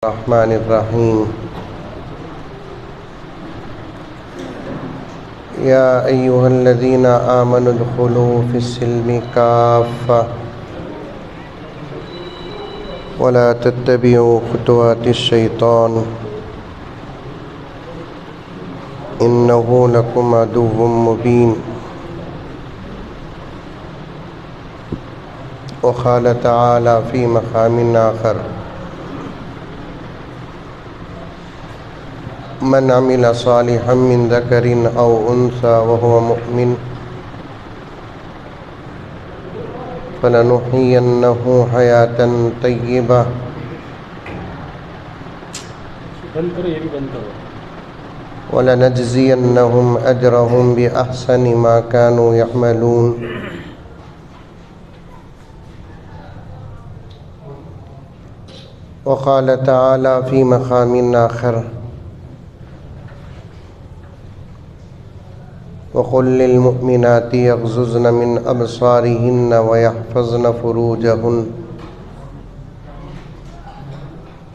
الرحمن الرحیم یا ایہا الذین آمنوا ادخلوا فی السلم کافۃ ولا تتبعوا خطوات الشیطان انہ لکم عدو مبین۔ وقال تعالی فی مقام آخر من عمل صالحا من ذکر او انثى وهو مؤمن فلنحيينه حیاة طیبہ ولنجزینهم اجرهم بأحسن ما كانوا يعملون۔ وقال تعالی فی مقام آخر وقل للمؤمنات یغضضن من ابصارهن ویحفظن فروجهن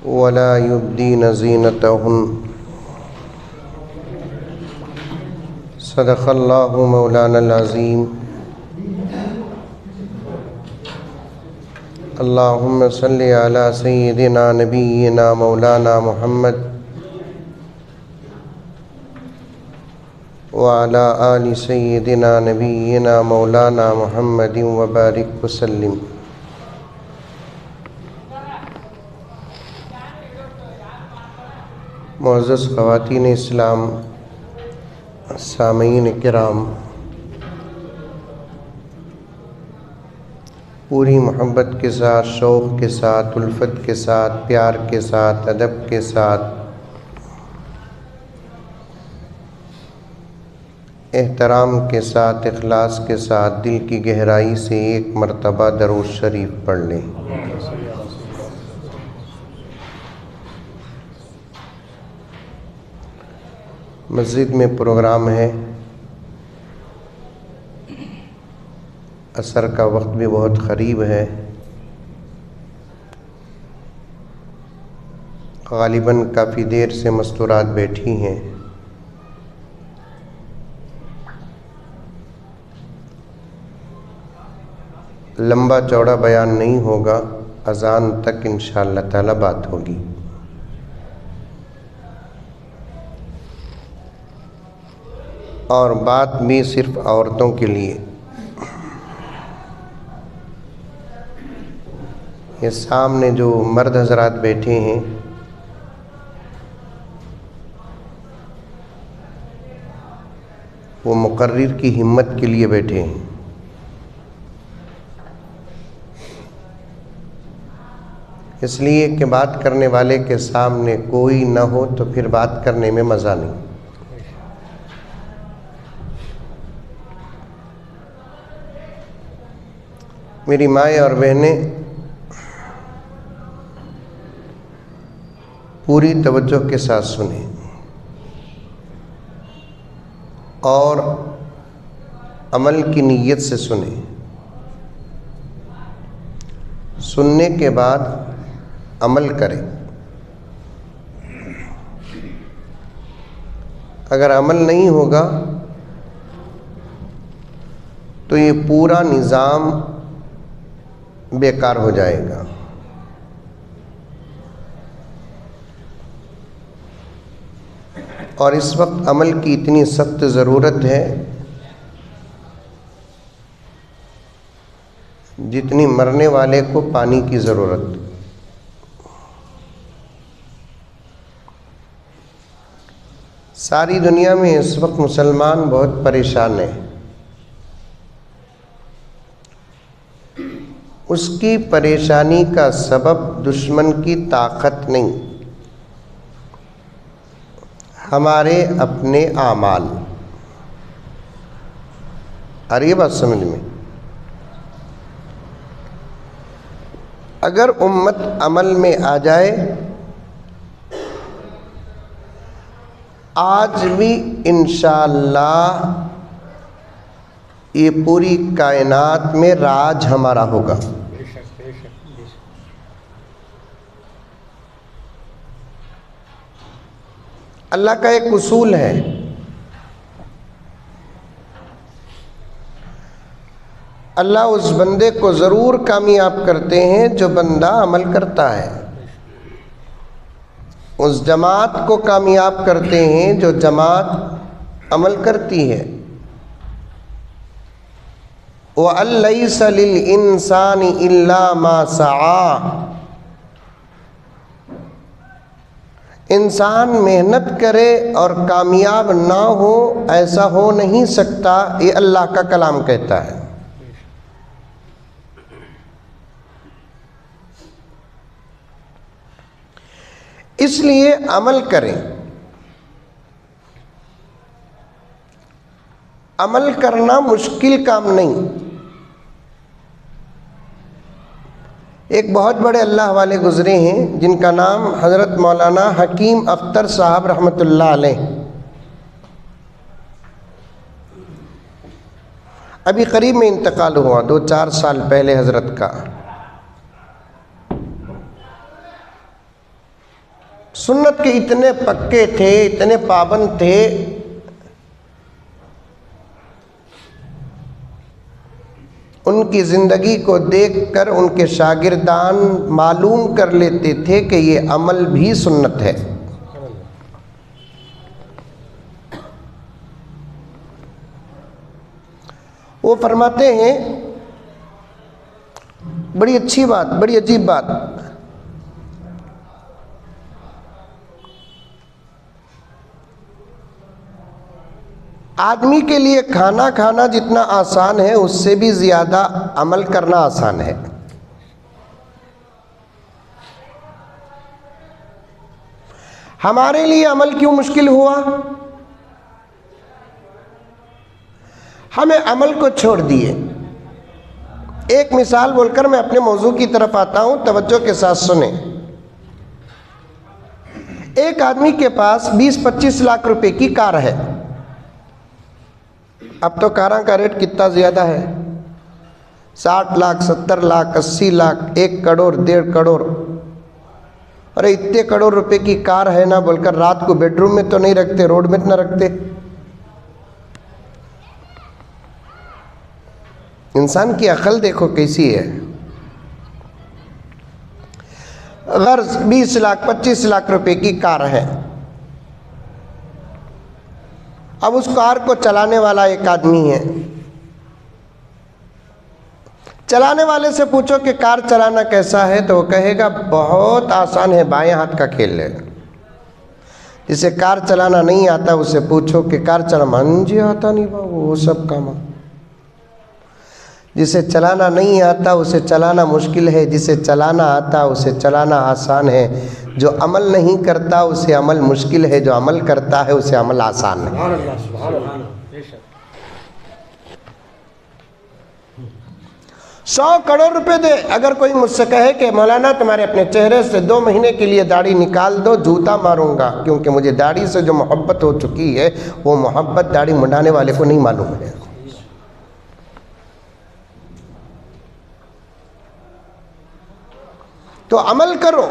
ولا یبدین زینتهن۔ صدق اللہ مولانا العظیم۔ اللہم صلی علی سیدنا نبینا مولانا محمد وعلی آل سیدنا نبینا مولانا محمد وبارک وسلم۔ معزز خواتین اسلام، سامعین کرام، پوری محبت کے ساتھ، شوق کے ساتھ، الفت کے ساتھ، پیار کے ساتھ، ادب کے ساتھ، احترام کے ساتھ، اخلاص کے ساتھ، دل کی گہرائی سے ایک مرتبہ درود شریف پڑھ لیں۔ مسجد میں پروگرام ہے، عصر کا وقت بھی بہت قریب ہے، غالباً کافی دیر سے مستورات بیٹھی ہیں۔ لمبا چوڑا بیان نہیں ہوگا، اذان تک انشاءاللہ تعالی بات ہوگی۔ اور بات بھی صرف عورتوں کے لیے۔ یہ سامنے جو مرد حضرات بیٹھے ہیں، وہ مقرر کی ہمت کے لیے بیٹھے ہیں۔ اس لیے کہ بات کرنے والے کے سامنے کوئی نہ ہو تو پھر بات کرنے میں مزہ نہیں۔ میری مائیں اور بہنیں، پوری توجہ کے ساتھ سنیں اور عمل کی نیت سے سنیں۔ سننے کے بعد عمل کریں۔ اگر عمل نہیں ہوگا تو یہ پورا نظام بیکار ہو جائے گا۔ اور اس وقت عمل کی اتنی سخت ضرورت ہے جتنی مرنے والے کو پانی کی ضرورت۔ ساری دنیا میں اس وقت مسلمان بہت پریشان ہیں۔ اس کی پریشانی کا سبب دشمن کی طاقت نہیں، ہمارے اپنے اعمال۔ آ رہی ہے بات سمجھ میں؟ اگر امت عمل میں آ جائے، آج بھی انشاءاللہ یہ پوری کائنات میں راج ہمارا ہوگا۔ اللہ کا ایک اصول ہے، اللہ اس بندے کو ضرور کامیاب کرتے ہیں جو بندہ عمل کرتا ہے، اس جماعت کو کامیاب کرتے ہیں جو جماعت عمل کرتی ہے۔ وَأَن لَّيْسَ لِلْإِنسَانِ إِلَّا مَا سَعَىٰ، انسان محنت کرے اور کامیاب نہ ہو، ایسا ہو نہیں سکتا، یہ اللہ کا کلام کہتا ہے۔ اس لیے عمل کریں۔ عمل کرنا مشکل کام نہیں۔ ایک بہت بڑے اللہ والے گزرے ہیں جن کا نام حضرت مولانا حکیم اختر صاحب رحمۃ اللہ علیہ، ابھی قریب میں انتقال ہوا، 2-4 سال پہلے حضرت کا۔ سنت کے اتنے پکے تھے، اتنے پابند تھے، ان کی زندگی کو دیکھ کر ان کے شاگردان معلوم کر لیتے تھے کہ یہ عمل بھی سنت ہے۔ وہ فرماتے ہیں بڑی اچھی بات، بڑی عجیب بات، آدمی کے لیے کھانا کھانا جتنا آسان ہے اس سے بھی زیادہ عمل کرنا آسان ہے۔ ہمارے لیے عمل کیوں مشکل ہوا؟ ہمیں عمل کو چھوڑ دیے۔ ایک مثال بول کر میں اپنے موضوع کی طرف آتا ہوں، توجہ کے ساتھ سنیں۔ ایک آدمی کے پاس 20-25 لاکھ روپے کی کار ہے۔ اب تو کاراں کا ریٹ کتنا زیادہ ہے، 60 لاکھ 70 لاکھ 80 لاکھ 1 کروڑ 1.5 کروڑ۔ ارے اتنے کروڑ روپے کی کار ہے نا بول کر رات کو بیڈ روم میں تو نہیں رکھتے، روڈ میں نہ رکھتے۔ انسان کی عقل دیکھو کیسی ہے۔ غرض 20 لاکھ 25 لاکھ روپے کی کار ہے۔ اب اس کار کو چلانے والا ایک آدمی ہے۔ چلانے والے سے پوچھو کہ کار چلانا کیسا ہے تو وہ کہے گا بہت آسان ہے، بائیں ہاتھ کا کھیل ہے۔ جسے کار چلانا نہیں آتا اسے پوچھو کہ کار چلانا، جی آتا نہیں بابو، وہ سب کام۔ جسے چلانا نہیں آتا اسے چلانا مشکل ہے، جسے چلانا آتا اسے چلانا آسان ہے۔ جو عمل نہیں کرتا اسے عمل مشکل ہے، جو عمل کرتا ہے اسے عمل آسان ہے۔ 100 کروڑ روپے دے اگر کوئی مجھ سے کہے کہ مولانا تمہارے اپنے چہرے سے 2 مہینے کے لیے داڑھی نکال دو، جوتا ماروں گا، کیونکہ مجھے داڑھی سے جو محبت ہو چکی ہے وہ محبت داڑھی منڈانے والے کو نہیں معلوم ہے۔ تو عمل کرو۔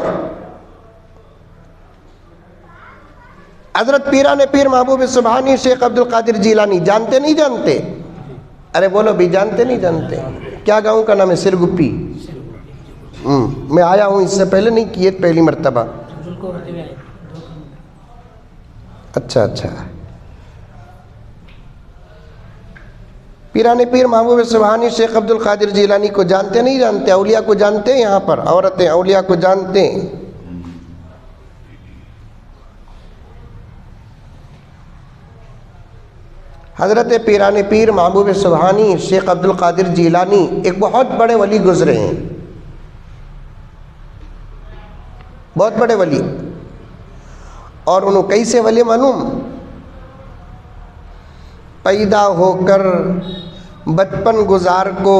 حضرت پیران پیر محبوب سبحانی شیخ عبد القادر جیلانی جانتے نہیں جانتے؟ ارے بولو بھی، جانتے نہیں جانتے؟ کیا گاؤں کا نام ہے؟ سرگپی۔ میں آیا ہوں اس سے پہلے نہیں کیے، پہلی مرتبہ۔ اچھا اچھا۔ پیران پیر محبوب سبحانی شیخ عبد القادر جیلانی کو جانتے نہیں جانتے؟ اولیاء کو جانتے ہیں؟ یہاں پر عورتیں اولیاء کو جانتے ہیں؟ حضرت پیران پیر محبوب سبحانی شیخ عبد القادر جیلانی ایک بہت بڑے ولی گزرے ہیں، بہت بڑے ولی۔ اور انہوں کیسے ولی معلوم؟ پیدا ہو کر بچپن گزار کو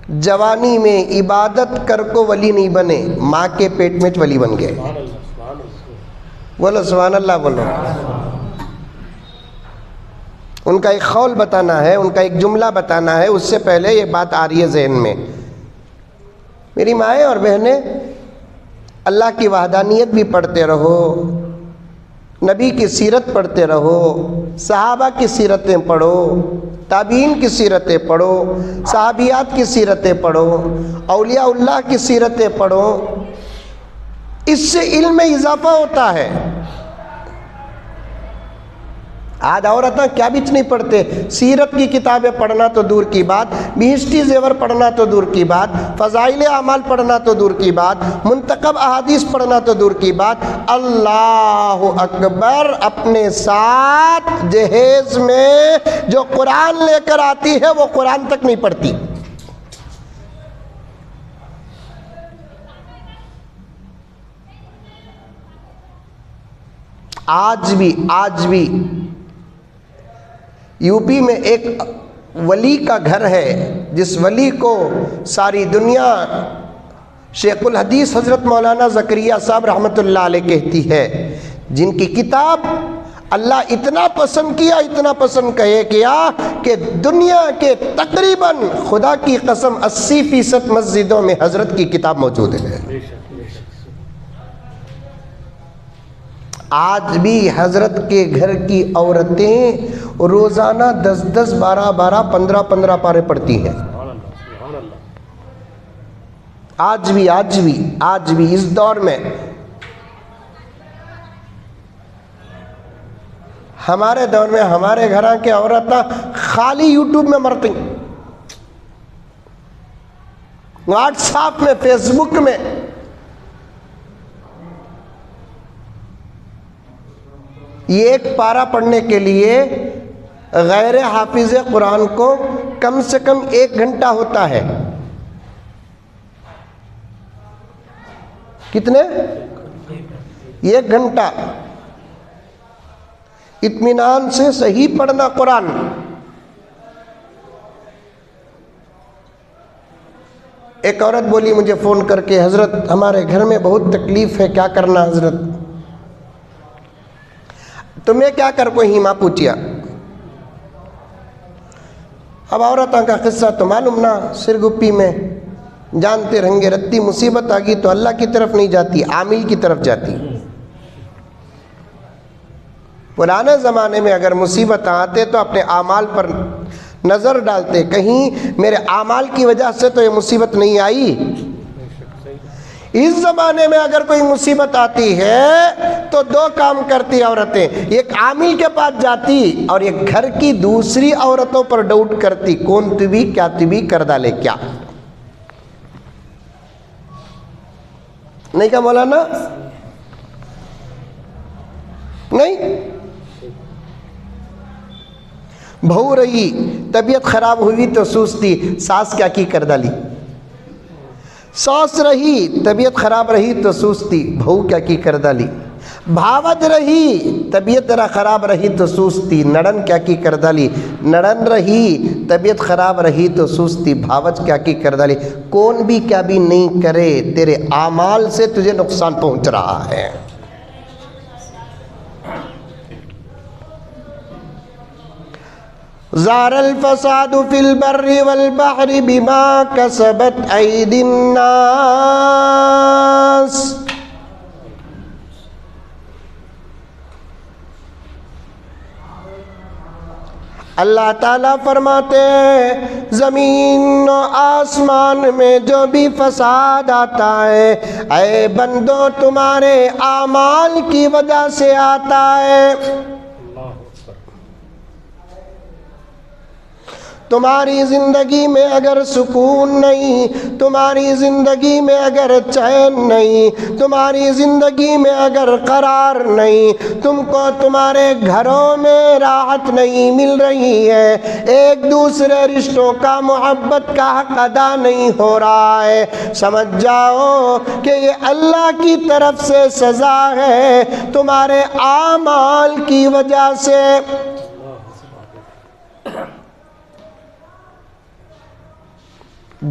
جوانی میں عبادت کر کو ولی نہیں بنے، ماں کے پیٹ میں ولی بن گئے۔ بولو سبحان اللہ، بولو۔ ان کا ایک قول بتانا ہے، ان کا ایک جملہ بتانا ہے، اس سے پہلے یہ بات آ رہی ہے ذہن میں۔ میری مائیں اور بہنیں، اللہ کی وحدانیت بھی پڑھتے رہو، نبی کی سیرت پڑھتے رہو، صحابہ کی سیرتیں پڑھو، تابعین کی سیرتیں پڑھو، صحابیات کی سیرتیں پڑھو، اولیاء اللہ کی سیرتیں پڑھو، اس سے علم میں اضافہ ہوتا ہے۔ آج عورتیں کیا بچ نہیں پڑھتے، سیرت کی کتابیں پڑھنا تو دور کی بات، بہشتی زیور پڑھنا تو دور کی بات، فضائل اعمال پڑھنا تو دور کی بات، منتخب احادیث پڑھنا تو دور کی بات، اللہ اکبر اپنے ساتھ جہیز میں جو قرآن لے کر آتی ہے وہ قرآن تک نہیں پڑھتی۔ آج بھی یو پی میں ایک ولی کا گھر ہے جس ولی کو ساری دنیا شیخ الحدیث حضرت مولانا زکریا صاحب رحمۃ اللہ علیہ کہتی ہے، جن کی کتاب اللہ اتنا پسند کیا کہ دنیا کے تقریباً خدا کی قسم 80% مسجدوں میں حضرت کی کتاب موجود ہے۔ آج بھی حضرت کے گھر کی عورتیں روزانہ 10 12 15 پارے پڑھتی ہیں۔ آج بھی اس دور میں ہمارے دور میں ہمارے گھراں کے عورتیں خالی یوٹیوب میں مرتی، واٹس ایپ میں، فیس بک میں۔ یہ ایک پارہ پڑھنے کے لیے غیر حافظ قرآن کو کم سے کم 1 گھنٹہ ہوتا ہے۔ کتنے؟ 1 گھنٹہ اطمینان سے صحیح پڑھنا قرآن۔ ایک عورت بولی مجھے فون کر کے، حضرت ہمارے گھر میں بہت تکلیف ہے، کیا کرنا حضرت؟ تمہیں کیا کر کو ہی ماں پوچھیا۔ اب عورتوں کا قصہ تو معلوم نہ، سرگپی میں جانتے رہیں گے، رتی مصیبت آ گئی تو اللہ کی طرف نہیں جاتی، عامل کی طرف جاتی۔ پرانے زمانے میں اگر مصیبت آتے تو اپنے اعمال پر نظر ڈالتے، کہیں میرے اعمال کی وجہ سے تو یہ مصیبت نہیں آئی۔ اس زمانے میں اگر کوئی مصیبت آتی ہے تو 2 کام کرتی عورتیں، ایک عامل کے پاس جاتی اور ایک گھر کی دوسری عورتوں پر ڈاؤٹ کرتی، کون تو بھی کیا تو بھی کر ڈالے کیا نہیں کہا مولانا؟ نہیں، بہو رہی طبیعت خراب ہوئی تو سوچتی ساس کیا کی کر ڈالی، ساس رہی طبیعت خراب رہی تو سوچتی بہو کیا کی کر ڈالی، بھاوج رہی طبیعت ذرا خراب رہی تو سوچتی نڑن کیا کی کر ڈالی، نڑن رہی طبیعت خراب رہی تو سوچتی بھاوج کیا کی کر ڈالی۔ کون بھی کیا بھی نہیں کرے، تیرے اعمال سے تجھے نقصان پہنچ رہا ہے۔ ظہر الفساد فی البر والبحر بما کسبت ایدی الناس۔ اللہ تعالیٰ فرماتے ہیں زمین و آسمان میں جو بھی فساد آتا ہے اے بندو تمہارے اعمال کی وجہ سے آتا ہے۔ تمہاری زندگی میں اگر سکون نہیں، تمہاری زندگی میں اگر چین نہیں، تمہاری زندگی میں اگر قرار نہیں، تم کو تمہارے گھروں میں راحت نہیں مل رہی ہے، ایک دوسرے رشتوں کا محبت کا حق ادا نہیں ہو رہا ہے، سمجھ جاؤ کہ یہ اللہ کی طرف سے سزا ہے تمہارے اعمال کی وجہ سے۔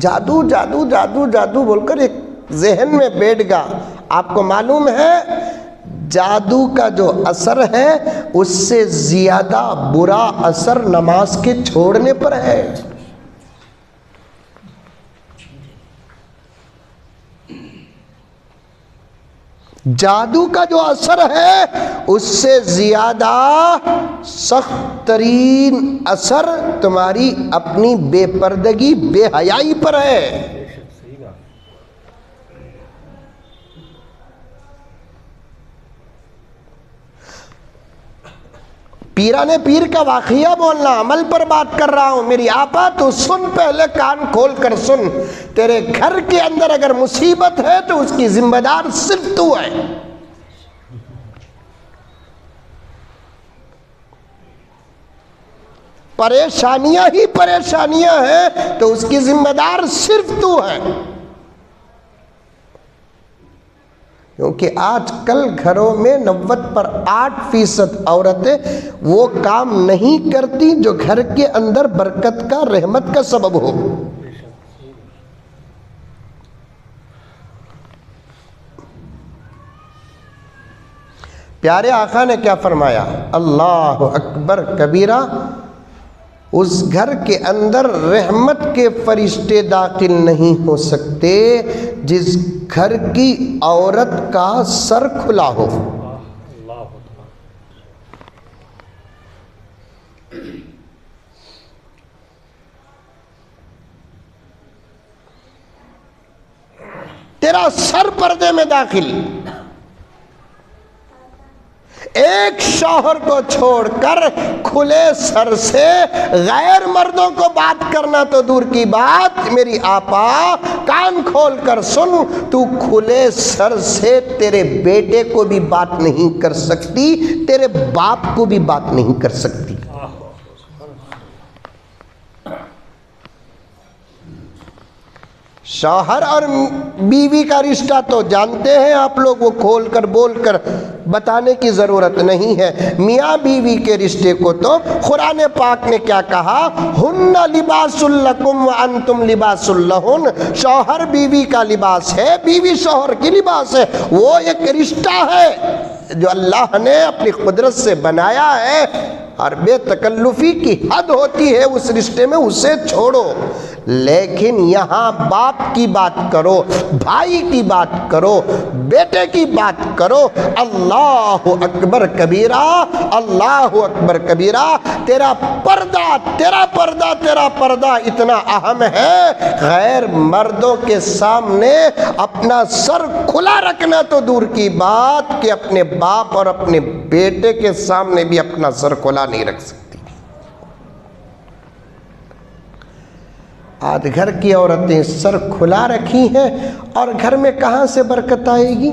جادو جادو جادو جادو بول کر ایک ذہن میں بیٹھ گا۔ آپ کو معلوم ہے جادو کا جو اثر ہے اس سے زیادہ برا اثر نماز کے چھوڑنے پر ہے۔ جادو کا جو اثر ہے اس سے زیادہ سخت ترین اثر تمہاری اپنی بے پردگی، بے حیائی پر ہے۔ پیرانے پیر کا واقعہ بولنا، عمل پر بات کر رہا ہوں میری آپا، تو سن، پہلے کان کھول کر سن۔ تیرے گھر کے اندر اگر مصیبت ہے تو اس کی ذمہ دار صرف تو ہے۔ پریشانیاں ہی پریشانیاں ہیں تو اس کی ذمہ دار صرف تو ہے۔ کیونکہ آج کل گھروں میں 98% عورتیں وہ کام نہیں کرتی جو گھر کے اندر برکت کا، رحمت کا سبب ہو۔ پیارے آقا نے کیا فرمایا؟ اللہ اکبر کبیرہ، اس گھر کے اندر رحمت کے فرشتے داخل نہیں ہو سکتے جس گھر کی عورت کا سر کھلا ہو۔ تیرا سر پردے میں داخل، ایک شوہر کو چھوڑ کر کھلے سر سے غیر مردوں کو بات کرنا تو دور کی بات، میری آپا کان کھول کر سن، تو کھلے سر سے تیرے بیٹے کو بھی بات نہیں کر سکتی، تیرے باپ کو بھی بات نہیں کر سکتی۔ شوہر اور بیوی کا رشتہ تو جانتے ہیں آپ لوگ، وہ کھول کر بول کر بتانے کی ضرورت نہیں ہے۔ میاں بیوی کے رشتے کو تو قرآن پاک نے کیا کہا؟ ہن لباس لکم وانتم لباس لہن، شوہر بیوی کا لباس ہے، بیوی شوہر کی لباس ہے۔ وہ ایک رشتہ ہے جو اللہ نے اپنی قدرت سے بنایا ہے، اور بے تکلفی کی حد ہوتی ہے اس رشتے میں، اسے چھوڑو۔ لیکن یہاں باپ کی بات کرو، بھائی کی بات کرو، بیٹے کی بات کرو۔ اللہ اکبر کبیرہ، اللہ اکبر کبیرہ۔ تیرا پردہ، تیرا پردہ، تیرا پردہ اتنا اہم ہے، غیر مردوں کے سامنے اپنا سر کھلا رکھنا تو دور کی بات کہ اپنے باپ اور اپنے بیٹے کے سامنے بھی اپنا سر کھلا نہیں رکھ سکتی۔ آج گھر کی عورتیں سر کھلا رکھی ہیں، اور گھر میں کہاں سے برکت آئے گی؟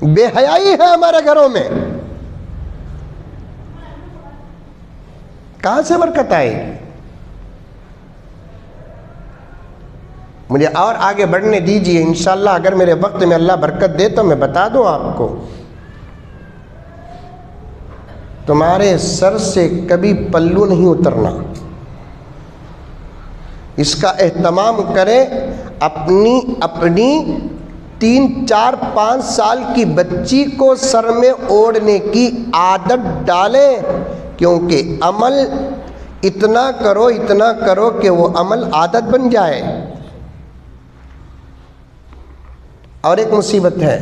بے حیائی ہے ہمارے گھروں میں، کہاں سے برکت آئے گی؟ مجھے اور آگے بڑھنے دیجئے، انشاءاللہ اگر میرے وقت میں اللہ برکت دے تو میں بتا دوں آپ کو۔ تمہارے سر سے کبھی پلو نہیں اترنا، اس کا اہتمام کریں۔ اپنی 3، 4، 5 سال کی بچی کو سر میں اوڑھنے کی عادت ڈالیں، کیونکہ عمل اتنا کرو کہ وہ عمل عادت بن جائے۔ اور ایک مصیبت ہے،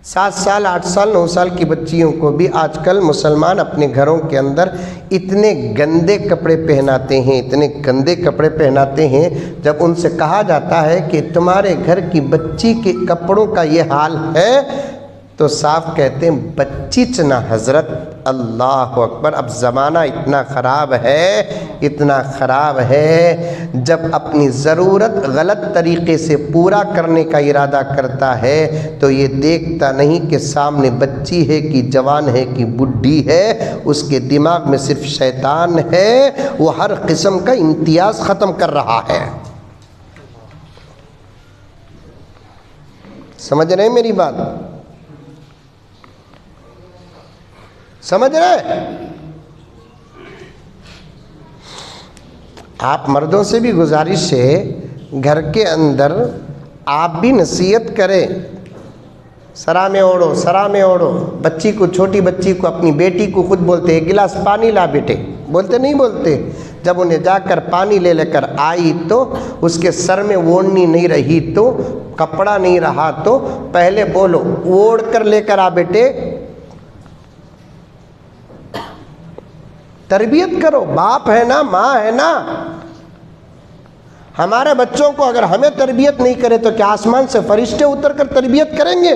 7 سال، 8 سال، 9 سال کی بچیوں کو بھی آج کل مسلمان اپنے گھروں کے اندر اتنے گندے کپڑے پہناتے ہیں، اتنے گندے کپڑے پہناتے ہیں۔ جب ان سے کہا جاتا ہے کہ تمہارے گھر کی بچی کے کپڑوں کا یہ حال ہے، تو صاف کہتے ہیں بچی چنا حضرت۔ اللہ اکبر۔ اب زمانہ اتنا خراب ہے، جب اپنی ضرورت غلط طریقے سے پورا کرنے کا ارادہ کرتا ہے تو یہ دیکھتا نہیں کہ سامنے بچی ہے کہ جوان ہے کہ بڈھی ہے، اس کے دماغ میں صرف شیطان ہے، وہ ہر قسم کا امتیاز ختم کر رہا ہے۔ سمجھ رہے ہیں میری بات؟ سمجھ رہے؟ آپ مردوں سے بھی گزارش ہے، گھر کے اندر آپ بھی نصیحت کریں سرا میں اوڑھو، سرا میں اوڑھو. بچی کو، چھوٹی بچی کو، اپنی بیٹی کو خود بولتے ایک گلاس پانی لا بیٹے، بولتے نہیں بولتے؟ جب انہیں جا کر پانی لے کر آئی تو اس کے سر میں اوڑھنی نہیں رہی تو، کپڑا نہیں رہا تو پہلے بولو اوڑھ کر لے کر آ بیٹے. تربیت کرو، باپ ہے نا، ماں ہے نا. ہمارے بچوں کو اگر ہمیں تربیت نہیں کرے تو کیا آسمان سے فرشتے اتر کر تربیت کریں گے؟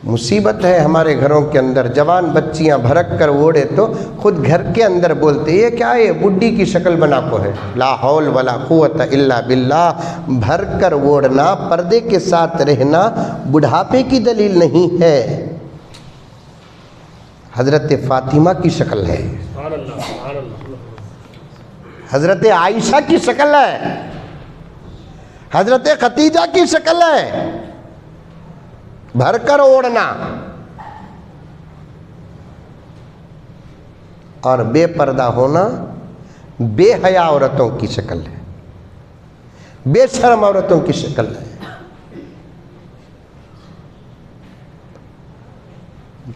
مصیبت ہے ہمارے گھروں کے اندر. جوان بچیاں بھڑک کر اوڑھے تو خود گھر کے اندر بولتے یہ کیا ہے، بڈھی کی شکل بنا کو ہے. لا حول ولا قوت الا باللہ. بھر کر اوڑھنا، پردے کے ساتھ رہنا بڑھاپے کی دلیل نہیں ہے. حضرت فاطمہ کی شکل ہے، حضرت عائشہ کی شکل ہے، حضرت خدیجہ کی شکل ہے. بھر کر اوڑھنا. اور بے پردہ ہونا بے حیا عورتوں کی شکل ہے، بے شرم عورتوں کی شکل ہے.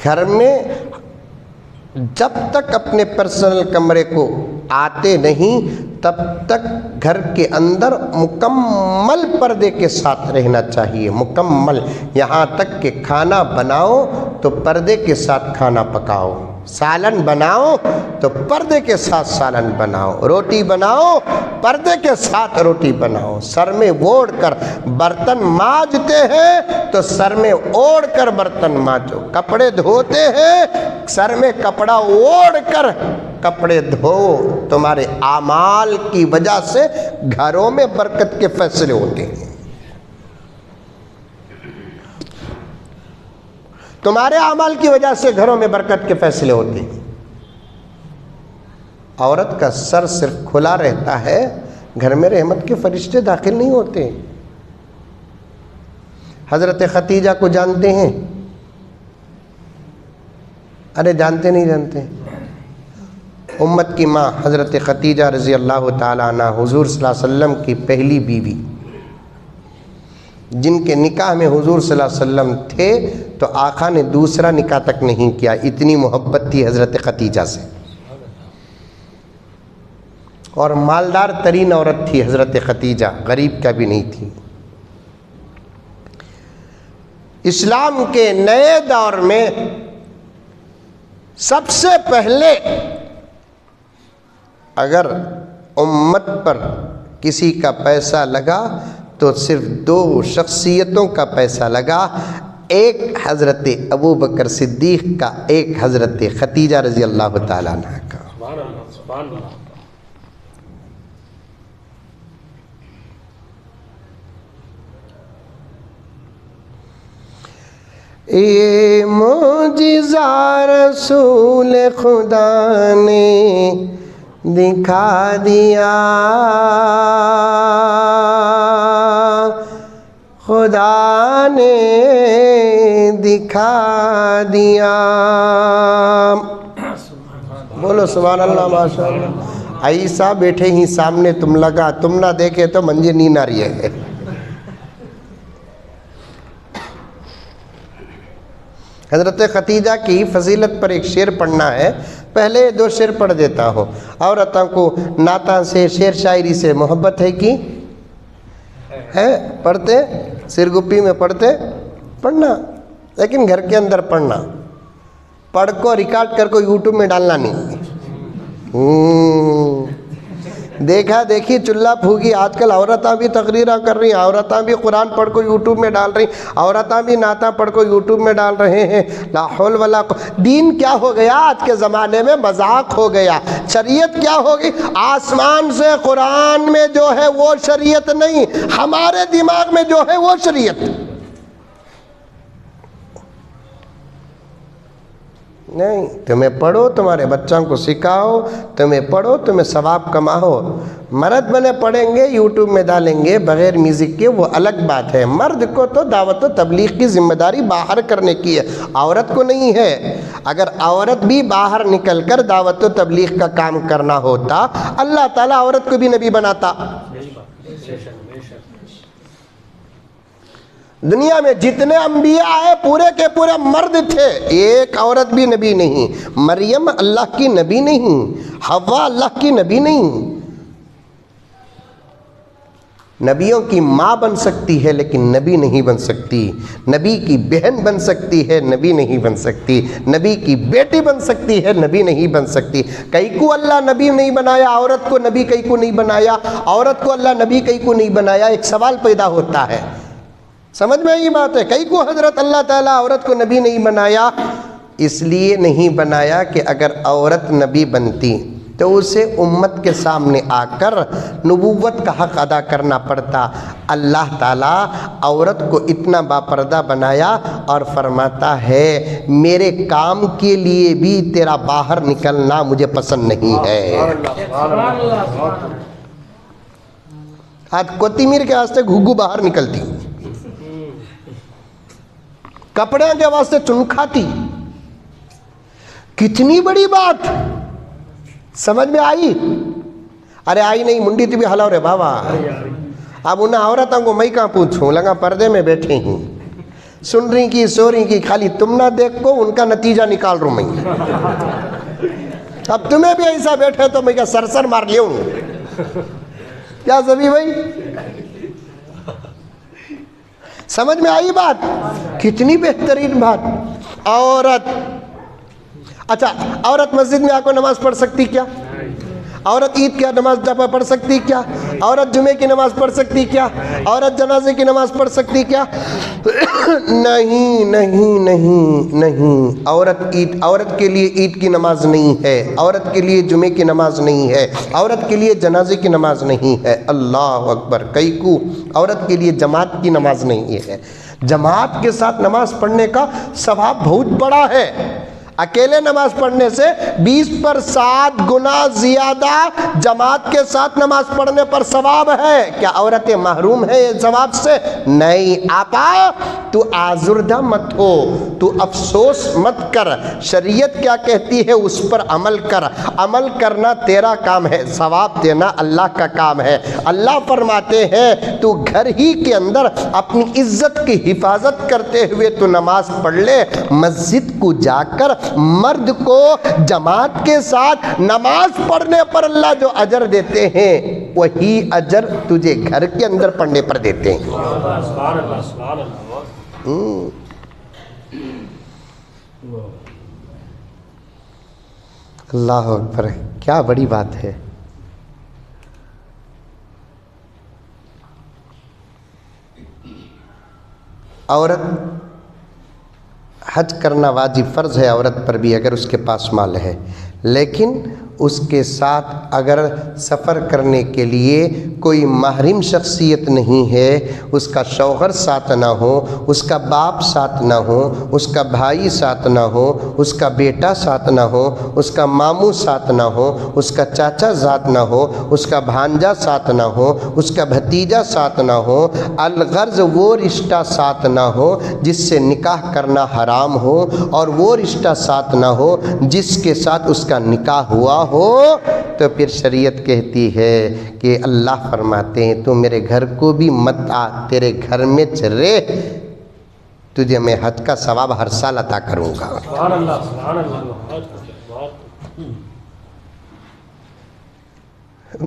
گھر میں جب تک اپنے پرسنل کمرے کو آتے نہیں تب تک گھر کے اندر مکمل پردے کے ساتھ رہنا چاہیے. مکمل. یہاں تک کہ کھانا بناؤ تو پردے کے ساتھ کھانا پکاؤ. سالن بناؤ تو پردے کے ساتھ سالن بناؤ. روٹی بناؤ پردے کے ساتھ روٹی بناؤ. سر میں اوڑھ کر برتن مانجتے ہیں تو سر میں اوڑھ کر برتن مانجو. کپڑے دھوتے ہیں سر میں کپڑا اوڑھ کر کپڑے دھو. تمہارے اعمال کی وجہ سے گھروں میں برکت کے فیصلے ہوتے ہیں. تمہارے اعمال کی وجہ سے گھروں میں برکت کے فیصلے ہوتے ہیں. عورت کا سر صرف کھلا رہتا ہے، گھر میں رحمت کے فرشتے داخل نہیں ہوتے. حضرت خدیجہ کو جانتے ہیں؟ ارے جانتے نہیں جانتے؟ امت کی ماں حضرت خدیجہ رضی اللہ تعالی عنہ، حضور صلی اللہ علیہ وسلم کی پہلی بیوی، جن کے نکاح میں حضور صلی اللہ علیہ وسلم تھے تو آقا نے دوسرا نکاح تک نہیں کیا، اتنی محبت تھی حضرت خدیجہ سے. اور مالدار ترین عورت تھی حضرت خدیجہ، غریب کا بھی نہیں تھی. اسلام کے نئے دور میں سب سے پہلے اگر امت پر کسی کا پیسہ لگا تو صرف دو شخصیتوں کا پیسہ لگا، ایک حضرت ابو بکر صدیق کا، ایک حضرت خدیجہ رضی اللہ تعالیٰ عنہ کا. سبحان اللہ. یہ معجزہ رسول خدا نے دکھا دیا، خدا نے دکھا دیا. بولو سبحان اللہ، ماشاء اللہ. عیسیٰ بیٹھے ہی سامنے تم لگا، تم نہ دیکھے تو منجے نہیں آ رہی ہے. حضرت خدیجہ کی فضیلت پر ایک شعر پڑھنا ہے. پہلے دو شعر پڑھ دیتا ہوں. عورتوں کو نعتوں سے، شعر شاعری سے محبت ہے کی ہے؟ پڑھتے سرگپی میں پڑھتے، پڑھنا، لیکن گھر کے اندر پڑھنا. پڑھ کو ریکارڈ کر کو یوٹیوب میں ڈالنا نہیں. دیکھا دیکھی چلہ پھوگی. آج کل عورتیں بھی تقریریں کر رہی ہیں، عورتیں بھی قرآن پڑھ کو یوٹیوب میں ڈال رہی ہیں، عورتیں بھی نعتیں پڑھ کو یوٹیوب میں ڈال رہے ہیں. لا حول ولا قوت. دین کیا ہو گیا آج کے زمانے میں؟ مذاق ہو گیا. شریعت کیا ہوگی؟ آسمان سے قرآن میں جو ہے وہ شریعت نہیں، ہمارے دماغ میں جو ہے وہ شریعت. نہیں، تمہیں پڑھو، تمہارے بچوں کو سکھاؤ، تمہیں پڑھو، تمہیں ثواب کماؤ. مرد بنے پڑھیں گے یوٹیوب میں ڈالیں گے بغیر میوزک کے، وہ الگ بات ہے. مرد کو تو دعوت و تبلیغ کی ذمہ داری باہر کرنے کی ہے، عورت کو نہیں ہے. اگر عورت بھی باہر نکل کر دعوت و تبلیغ کا کام کرنا ہوتا، اللہ تعالیٰ عورت کو بھی نبی بناتا. دنیا میں جتنے انبیاء آئے پورے کے پورے مرد تھے، ایک عورت بھی نبی نہیں۔ مریم اللہ کی نبی نہیں، حوا اللہ کی نبی نہیں۔ نبیوں کی ماں بن سکتی ہے لیکن نبی نہیں بن سکتی، نبی کی بہن بن سکتی ہے نبی نہیں بن سکتی، نبی کی بیٹی بن سکتی ہے نبی نہیں بن سکتی۔ کئی کو اللہ نبی نہیں بنایا، عورت کو نبی کئی کو نہیں بنایا، عورت کو اللہ نبی کئی کو نہیں بنایا۔ ایک سوال پیدا ہوتا ہے، سمجھ میں یہ بات ہے؟ کئی کو حضرت اللہ تعالیٰ عورت کو نبی نہیں بنایا، اس لیے نہیں بنایا کہ اگر عورت نبی بنتی تو اسے امت کے سامنے آ کر نبوت کا حق ادا کرنا پڑتا۔ اللہ تعالیٰ عورت کو اتنا باپردہ بنایا اور فرماتا ہے میرے کام کے لیے بھی تیرا باہر نکلنا مجھے پسند نہیں ہے۔ آج کوتیمیر کے واسطے گھگو باہر نکلتی، کپڑے کے واسطے چنکھاتی، کتنی بڑی بات، سمجھ میں آئی؟ ارے آئی نہیں، منڈی تھی بھی ہلاو رے بابا۔ اب انہیں عورتوں کو میں کہاں پوچھوں، لگا پردے میں بیٹھے ہیں، سن رہی کی سو رہی کی، خالی تم نہ دیکھو ان کا نتیجہ نکال رہا ہوں میں۔ اب تمہیں بھی ایسا بیٹھے تو میں کیا سر مار لیوں؟ کیا زبی بھائی سمجھ میں آئی بات؟ کتنی بہترین بات۔ عورت، اچھا عورت مسجد میں آ کر نماز پڑھ سکتی کیا؟ عورت عید کی نماز پڑھ سکتی کیا؟ عورت جمعے کی نماز پڑھ سکتی کیا؟ عورت جنازے کی نماز پڑھ سکتی کیا؟ نہیں نہیں نہیں نہیں، عورت کے لیے عید کی نماز نہیں ہے، عورت کے لیے جمعے کی نماز نہیں ہے، عورت کے لیے جنازے کی نماز نہیں ہے۔ اللہ اکبر۔ کئی کو عورت کے لیے جماعت کی نماز نہیں ہے۔ جماعت کے ساتھ نماز پڑھنے کا ثواب بہت بڑا ہے، اکیلے نماز پڑھنے سے 20% گنا زیادہ جماعت کے ساتھ نماز پڑھنے پر ثواب ہے۔ کیا عورتیں محروم ہیں اس ثواب سے؟ نہیں آپا، تو آزردہ مت ہو، تو افسوس مت کر، شریعت کیا کہتی ہے اس پر عمل کر، عمل کرنا تیرا کام ہے، ثواب دینا اللہ کا کام ہے۔ اللہ فرماتے ہیں تو گھر ہی کے اندر اپنی عزت کی حفاظت کرتے ہوئے تو نماز پڑھ لے، مسجد کو جا کر مرد کو جماعت کے ساتھ نماز پڑھنے پر اللہ جو اجر دیتے ہیں وہی اجر تجھے گھر کے اندر پڑھنے پر دیتے ہیں۔ اللہ اکبر، کیا بڑی بات ہے۔ عورت حج کرنا واجب فرض ہے عورت پر بھی اگر اس کے پاس مال ہے، لیکن اس کے ساتھ اگر سفر کرنے کے لیے کوئی محرم شخصیت نہیں ہے، اس کا شوہر ساتھ نہ ہو، اس کا باپ ساتھ نہ ہو، اس کا بھائی ساتھ نہ ہو، اس کا بیٹا ساتھ نہ ہو، اس کا ماموں ساتھ نہ ہو، اس کا چاچا ساتھ نہ ہو، اس کا بھانجا ساتھ نہ ہو، اس کا بھتیجا ساتھ نہ ہو، الغرض وہ رشتہ ساتھ نہ ہو جس سے نکاح کرنا حرام ہو، اور وہ رشتہ ساتھ نہ ہو جس کے ساتھ اس کا نکاح ہوا ہو، تو پھر شریعت کہتی ہے کہ اللہ فرماتے ہیں تو میرے گھر کو بھی مت آ، تیرے گھر میں رہ، تجھے میں حج کا ثواب ہر سال عطا کروں گا۔ سبحان اللہ، سبحان اللہ۔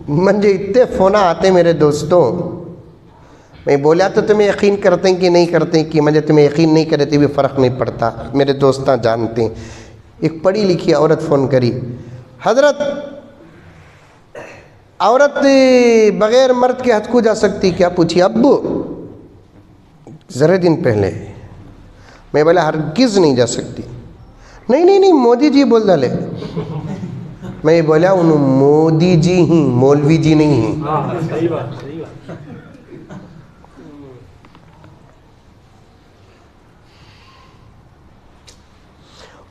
مجھے اتنے فون آتے میرے دوستوں، میں بولا تو تمہیں یقین کرتے ہیں کہ نہیں کرتے ہیں، کہ مجھے تمہیں یقین نہیں کرتے بھی فرق نہیں پڑتا، میرے دوستاں جانتے ہیں۔ ایک پڑھی لکھی عورت فون کری، حضرت عورت بغیر مرد کے حج کو جا سکتی کیا؟ پوچھی ابو ذرا دن پہلے، میں بولا ہرگز نہیں جا سکتی۔ نہیں نہیں نہیں مودی جی بول ڈالے۔ میں بولا انہوں مودی جی ہی، مولوی جی نہیں ہیں۔ صحیح بات، صحیح بات۔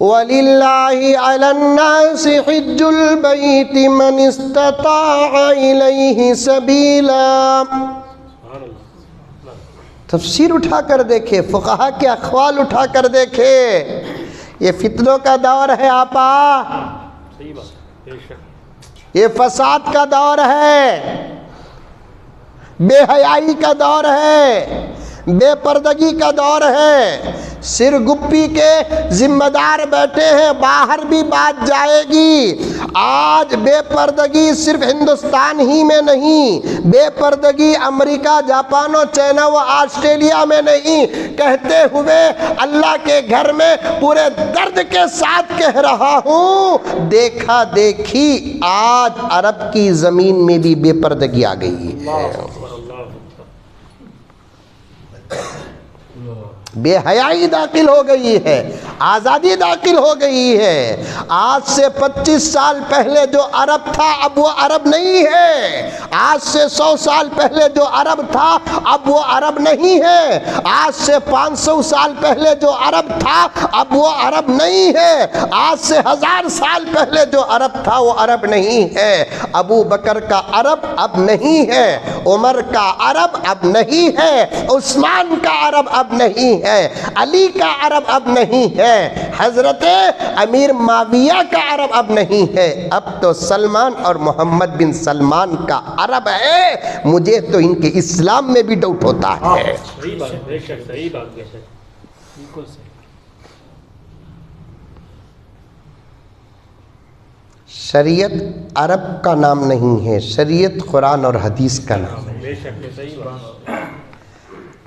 وَلِلَّهِ عَلَى النَّاسِ حِجُّ الْبَيْتِ مَنِ اسْتَطَاعَ إِلَيْهِ سَبِيلًا۔ تفسیر اٹھا کر دیکھے، فقہا کے اقوال اٹھا کر دیکھے، یہ فتنوں کا دور ہے آپا، صحیح بات، بے شک۔ یہ فساد کا دور ہے۔ بے حیائی کا دور ہے، بے پردگی کا دور ہے، سر گپی کے ذمہ دار بیٹھے ہیں، باہر بھی بات جائے گی۔ آج بے پردگی صرف ہندوستان ہی میں نہیں، بے پردگی امریکہ، جاپان و چائنا و آسٹریلیا میں نہیں، کہتے ہوئے اللہ کے گھر میں پورے درد کے ساتھ کہہ رہا ہوں، دیکھا دیکھی آج عرب کی زمین میں بھی بے پردگی آ گئی ہے، بے حیائی داخل ہو گئی ہے، آزادی داخل ہو گئی ہے۔ آج سے 25 سال پہلے جو عرب تھا اب وہ عرب نہیں ہے، آج سے 100 سال پہلے جو عرب تھا اب وہ عرب نہیں ہے، آج سے 500 سال پہلے جو عرب تھا اب وہ عرب نہیں ہے، آج سے 1000 سال پہلے جو عرب تھا وہ عرب نہیں ہے۔ ابو بکر کا عرب اب نہیں ہے، عمر کا عرب اب نہیں ہے، عثمان کا عرب اب نہیں ہے، علی کا عرب اب نہیں ہے، حضرت امیر معاویہ کا عرب اب نہیں ہے، اب تو سلمان اور محمد بن سلمان کا عرب ہے۔ مجھے تو ان کے اسلام میں بھی ڈاؤٹ ہوتا ہے۔ صحیح بات، بے شک صحیح بات، بے شک بالکل صحیح۔ شریعت عرب کا نام نہیں ہے، شریعت قرآن اور حدیث کا نام ہے۔ بے شک صحیح بات،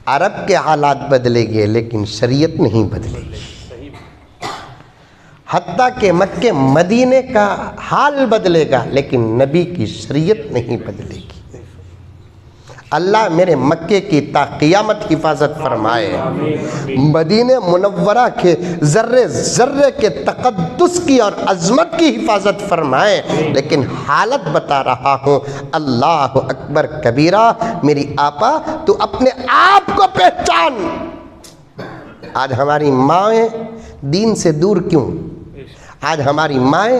عرب کے حالات بدلے گئے لیکن شریعت نہیں بدلے گی، صحیح بات، حتیٰ کہ مکہ مدینے کا حال بدلے گا لیکن نبی کی شریعت نہیں بدلے گی۔ اللہ میرے مکے کی تا قیامت حفاظت فرمائے، مدینہ منورہ کے ذرے ذرے کے تقدس کی اور عظمت کی حفاظت فرمائے، لیکن حالت بتا رہا ہوں، اللہ اکبر کبیرہ۔ میری آپا تو اپنے آپ کو پہچان۔ آج ہماری مائیں دین سے دور کیوں؟ آج ہماری مائیں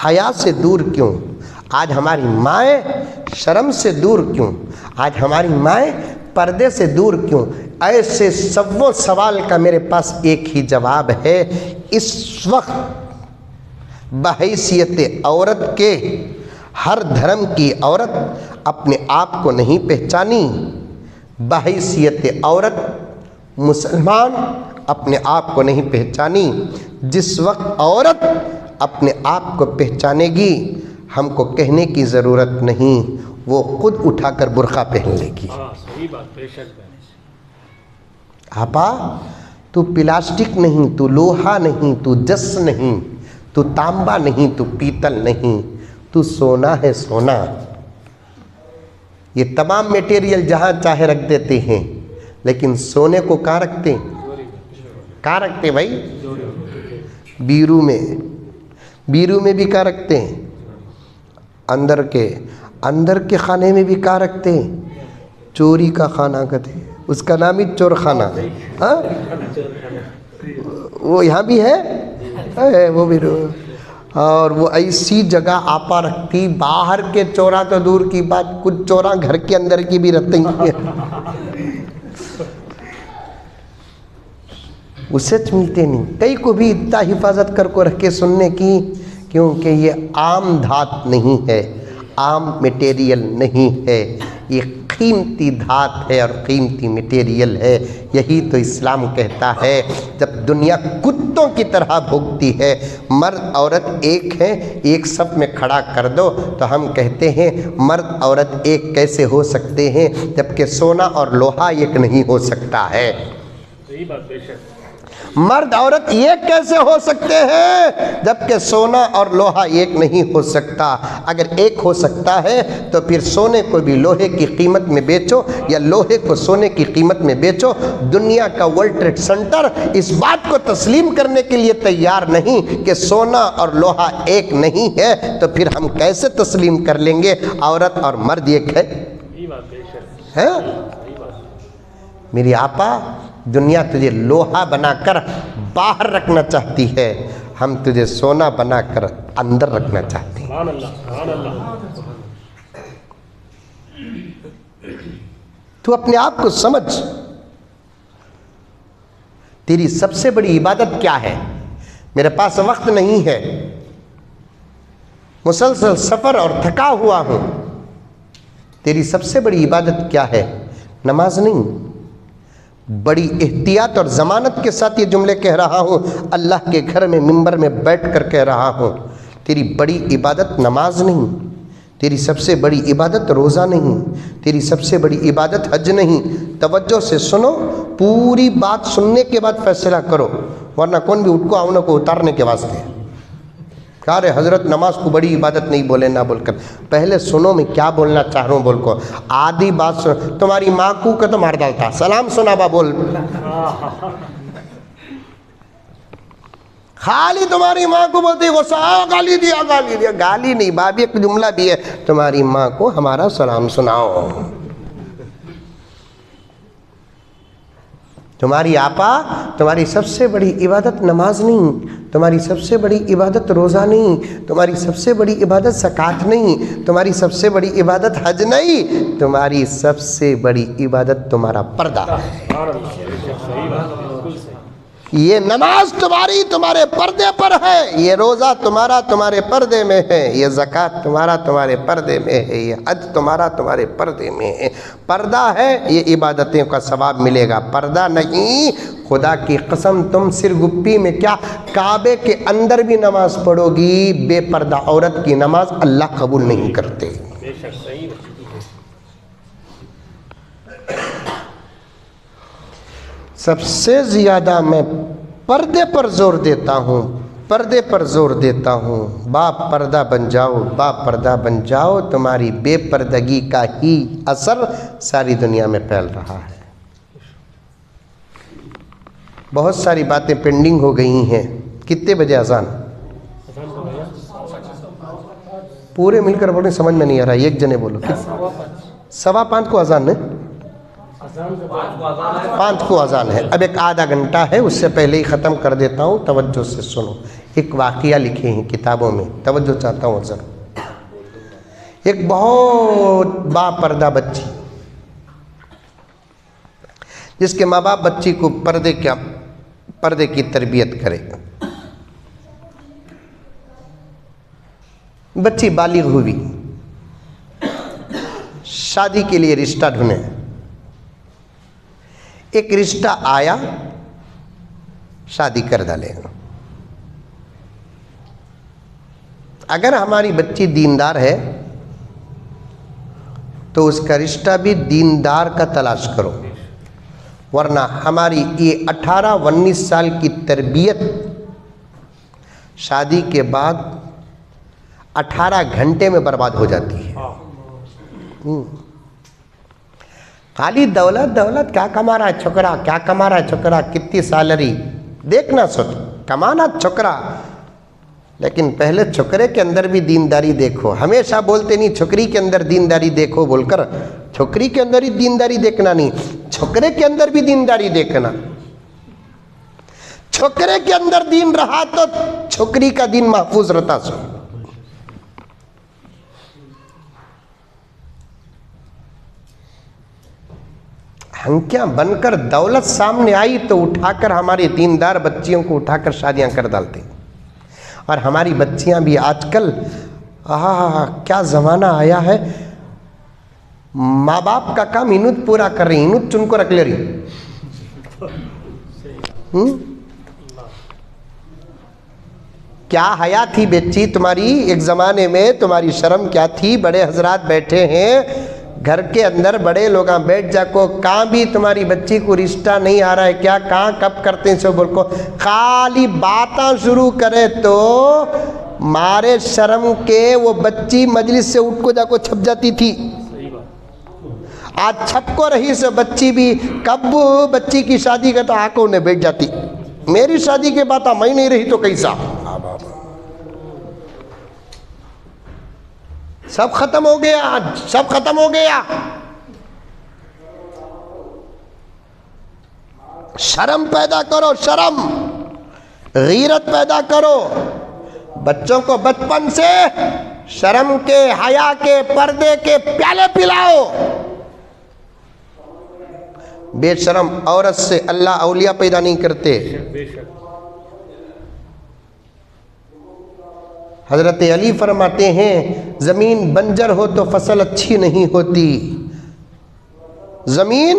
حیا سے دور کیوں؟ آج ہماری مائیں شرم سے دور کیوں؟ آج ہماری مائیں پردے سے دور کیوں؟ ایسے سووں سوال کا میرے پاس ایک ہی جواب ہے۔ اس وقت بحیثیت عورت کے ہر دھرم کی عورت اپنے آپ کو نہیں پہچانی، بحیثیت عورت مسلمان اپنے آپ کو نہیں پہچانی۔ جس وقت عورت اپنے آپ کو پہچانے گی ہم کو کہنے کی ضرورت نہیں، وہ خود اٹھا کر برقع پہن لے گی۔ ہاں صحیح بات، بے شک۔ آپا تو پلاسٹک نہیں، تو لوہا نہیں، تو جس نہیں، تو تانبا نہیں، تو پیتل نہیں، تو سونا ہے سونا۔ یہ تمام میٹیریل جہاں چاہے رکھ دیتے ہیں لیکن سونے کو کہاں رکھتے ہیں؟ کہاں رکھتے ہیں بھائی؟ بیرو میں، بیرو میں بھی کہاں رکھتے ہیں؟ اندر کے خانے میں بھی کہاں رکھتے ہیں؟ چوری کا خانہ کہتے ہیں، اس کا نام ہی چور خانہ۔ ہاں وہ یہاں بھی ہے، وہ بھی اور وہ ایسی جگہ آپا رکھتی، باہر کے چورا تو دور کی بات، کچھ چورا گھر کے اندر کی بھی رہتے ہیں، اسے ملتے نہیں۔ کئی کو بھی اتنا حفاظت کر کو رکھ کے سننے کی، کیونکہ یہ عام دھات نہیں ہے، عام میٹیریل نہیں ہے، یہ قیمتی دھات ہے اور قیمتی میٹیریل ہے۔ یہی تو اسلام کہتا ہے جب دنیا کتوں کی طرح بھوکتی ہے، مرد عورت ایک ہیں، ایک صف میں کھڑا کر دو تو ہم کہتے ہیں مرد عورت ایک کیسے ہو سکتے ہیں جبکہ سونا اور لوہا ایک نہیں ہو سکتا ہے۔ صحیح بات، بے شک۔ مرد عورت ایک کیسے ہو سکتے ہیں جبکہ سونا اور لوہا ایک نہیں ہو سکتا؟ اگر ایک ہو سکتا ہے تو پھر سونے کو بھی لوہے کی قیمت میں بیچو یا لوہے کو سونے کی قیمت میں بیچو۔ دنیا کا ورلڈ ٹریڈ سینٹر اس بات کو تسلیم کرنے کے لیے تیار نہیں کہ سونا اور لوہا ایک نہیں ہے، تو پھر ہم کیسے تسلیم کر لیں گے عورت اور مرد ایک ہے؟ میری آپا دنیا تجھے لوہا بنا کر باہر رکھنا چاہتی ہے، ہم تجھے سونا بنا کر اندر رکھنا چاہتے ہیں۔ سبحان اللہ، سبحان اللہ۔ تو اپنے آپ کو سمجھ، تیری سب سے بڑی عبادت کیا ہے؟ میرے پاس وقت نہیں ہے، مسلسل سفر اور تھکا ہوا ہوں، تیری سب سے بڑی عبادت کیا ہے؟ نماز نہیں. بڑی احتیاط اور ضمانت کے ساتھ یہ جملے کہہ رہا ہوں، اللہ کے گھر میں منبر میں بیٹھ کر کہہ رہا ہوں، تیری بڑی عبادت نماز نہیں، تیری سب سے بڑی عبادت روزہ نہیں، تیری سب سے بڑی عبادت حج نہیں. توجہ سے سنو، پوری بات سننے کے بعد فیصلہ کرو، ورنہ کون بھی اٹھ کو آؤں کو اتارنے کے واسطے کہا رہے حضرت نماز کو بڑی عبادت نہیں بولے نہ بول کر. پہلے سنو میں کیا بولنا چاہ رہا ہوں بول کو. آدھی بات سنو. تمہاری ماں کو کہ تو مار ڈالتا. سلام سنا با بول. خالی تمہاری ماں کو بولتی غصہ گالی دیا گالی دیا. گالی نہیں بابی، ایک جملہ بھی ہے، تمہاری ماں کو ہمارا سلام سناؤ. تمہاری آپا، تمہاری سب سے بڑی عبادت نماز نہیں، تمہاری سب سے بڑی عبادت روزہ نہیں، تمہاری سب سے بڑی عبادت زکوٰۃ نہیں، تمہاری سب سے بڑی عبادت حج نہیں، تمہاری سب سے بڑی عبادت تمہارا پردہ ہے. یہ نماز تمہاری تمہارے پردے پر ہے، یہ روزہ تمہارا تمہارے پردے میں ہے، یہ زکوٰۃ تمہارا تمہارے پردے میں ہے، یہ حج تمہارا تمہارے پردے میں ہے. پردہ ہے یہ عبادتوں کا ثواب ملے گا. پردہ نہیں، خدا کی قسم تم سرگپی میں کیا کعبے کے اندر بھی نماز پڑھو گی، بے پردہ عورت کی نماز اللہ قبول نہیں کرتے. سب سے زیادہ میں پردے پر زور دیتا ہوں، پردے پر زور دیتا ہوں. باپ پردہ بن جاؤ، باپ پردہ بن جاؤ. تمہاری بے پردگی کا ہی اثر ساری دنیا میں پھیل رہا ہے. بہت ساری باتیں پینڈنگ ہو گئی ہیں. کتنے بجے اذان؟ پورے مل کر بولیں، سمجھ میں نہیں آ رہا. ایک جنے بولو. 5:15 کو اذان ہے، 5 کو اذان ہے. اب ایک آدھا گھنٹہ ہے، اس سے پہلے ہی ختم کر دیتا ہوں. توجہ سے سنو. ایک واقعہ لکھے ہیں کتابوں میں، توجہ چاہتا ہوں ذرا. ایک بہت با پردہ بچی، جس کے ماں باپ بچی کو پردے کی تربیت کرے. بچی بالغ ہوئی، شادی کے لیے رشتہ ڈھونڈے. ایک رشتہ آیا، شادی کر ڈالے. اگر ہماری بچی دیندار ہے تو اس کا رشتہ بھی دیندار کا تلاش کرو، ورنہ ہماری یہ 18-19 سال کی تربیت شادی کے بعد 18 گھنٹے میں برباد ہو جاتی ہے. خالی دولت دولت، کیا کما رہا ہے چھوکرا، کیا کما رہا ہے چھوکرا، کتنی سیلری دیکھنا سوچ، کمانا چھوکرا. لیکن پہلے چھوکرے کے اندر بھی دینداری دیکھو. ہمیشہ بولتے نہیں چھوکری کے اندر دینداری دیکھو بول کر، چھوکری کے اندر ہی دینداری دیکھنا نہیں، چھوکرے کے اندر بھی دینداری دیکھنا. چھوکرے کے اندر دین رہا تو چھوکری کا دین محفوظ رہتا. سو ہنکیاں بن کر دولت سامنے آئی تو اٹھا کر ہماری دیندار بچیوں کو اٹھا کر شادیاں کر ڈالتے. اور ہماری بچیاں بھی آج کل کیا زمانہ آیا ہے، ماں باپ کا کام انوت پورا کر رہی، انوت چن کو رکھ لے رہی. کیا حیا تھی بچی تمہاری ایک زمانے میں، تمہاری شرم کیا تھی. بڑے حضرات بیٹھے ہیں گھر کے اندر، بڑے لوگ بیٹھ جا کو، کہاں بھی تمہاری بچی کو رشتہ نہیں آ رہا ہے کیا، کہاں کب کرتے ہیں سو بول کو. خالی باتاں شروع کرے تو مارے شرم کے وہ بچی مجلس سے اٹھ کو جا کو چھپ جاتی تھی. آج چھپ کو رہی سے بچی بھی کب بچی کی شادی کا تو آنکھوں نے بیٹھ جاتی. میری شادی کے بات میں نہیں رہی تو کیسا. سب ختم ہو گیا، سب ختم ہو گیا. شرم پیدا کرو، شرم، غیرت پیدا کرو. بچوں کو بچپن سے شرم کے، حیا کے، پردے کے پیالے پلاؤ. بے شرم عورت سے اللہ اولیاء پیدا نہیں کرتے. حضرت علی فرماتے ہیں زمین بنجر ہو تو فصل اچھی نہیں ہوتی، زمین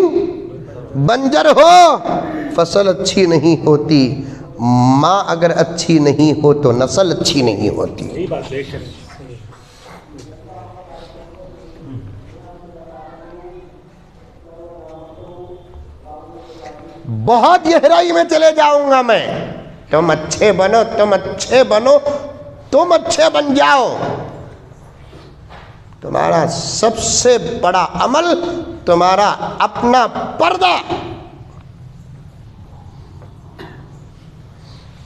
بنجر ہو فصل اچھی نہیں ہوتی، ماں اگر اچھی نہیں ہو تو نسل اچھی نہیں ہوتی۔ صحیح بات، بے شک۔ بہت گہرائی میں چلے جاؤں گا میں، تم اچھے بنو، تم اچھے بنو، تم اچھے بن جاؤ۔ تمہارا سب سے بڑا عمل تمہارا اپنا پردہ،